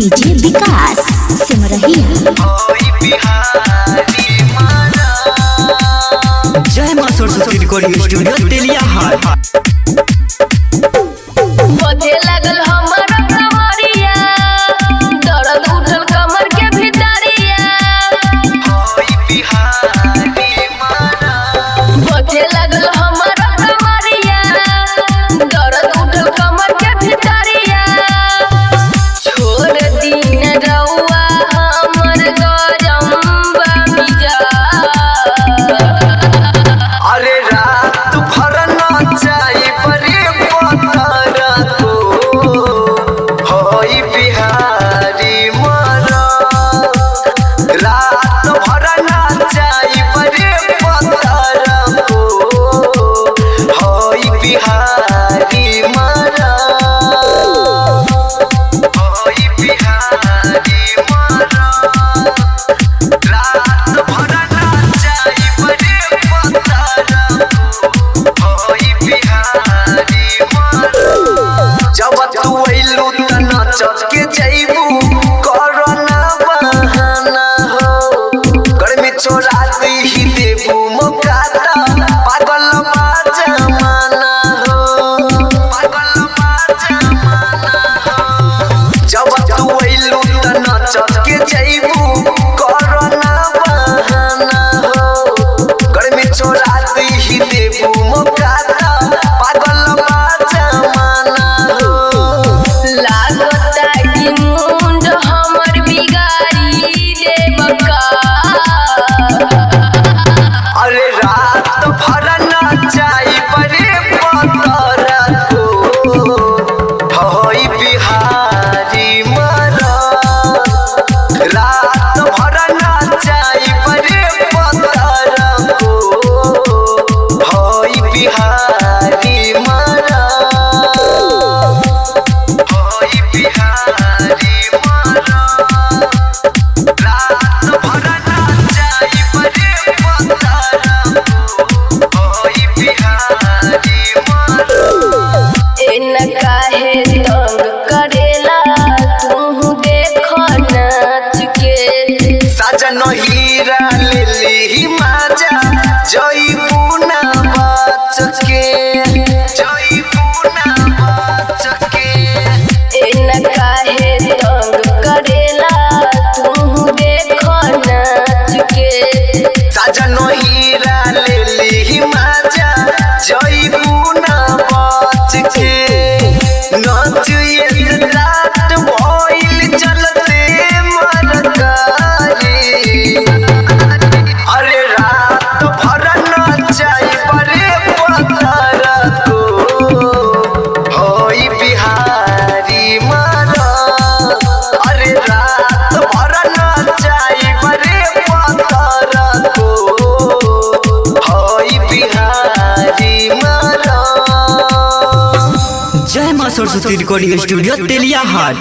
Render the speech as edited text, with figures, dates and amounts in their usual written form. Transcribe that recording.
DJ विकास सिमरही। जय मां Saraswati recording studio तेलिया हाट। बजे लागल हमर कमरिया, दर्द उठल कमर के भितरिया। बजे लागल हमर कमरिया, दर्द उठल कमर के भितरिया। छोड़ दिन रउआ हमर गरम बा मिजाज। अरे रात भर नाचाई बरे पतरा को होई बिहारी मरा। रात भर नाचाई बरे पतरा को होई बिहारी मरा। होई बिहारी मरा। रात भर नाचाई बरे पतरा होई बिहारी मरा। जब तू अइलू त नाचत के जइबू करना बहाना हो। गर्मी छोड़ा ही देबू मुकाता पागल बा जमाना हो। पागल बा जमाना हो। जब तू अइलू त नाचत के जइबू करना बहाना हो। गर्मी छोड़ा ही देबू मुकाता पागल बा जमाना हो। लागता कि मुंड हमर बिगाड़ी देबका। अरे रात भर नाचाई बरे पतरा को होई बिहारी मरा। रात भर नाचाई बरे पतरा को होई बिहारी मरा। होई बिहारी मरा। रात भर नाचाई बरे पतरा को होई बिहारी मरा। एन काहे तंग करेला तू देखो नाच के। साजन हीरा लेली माजा जई पुना बच के। जई पुना बच के। एन काहे तंग करेला तू देखो नाच के। साजन हीरा लेली माजा जई पुना बच के। नाच ये रात भइल चलते मरकारी। अरे रात भर नाचाई बरे पतरा को होई बिहारी मरा। अरे रात भर नाचाई बरे पतरा को होई बिहारी मरा। जय मां सरस्वती रिकॉर्डिंग स्टूडियो तेलिया हाट।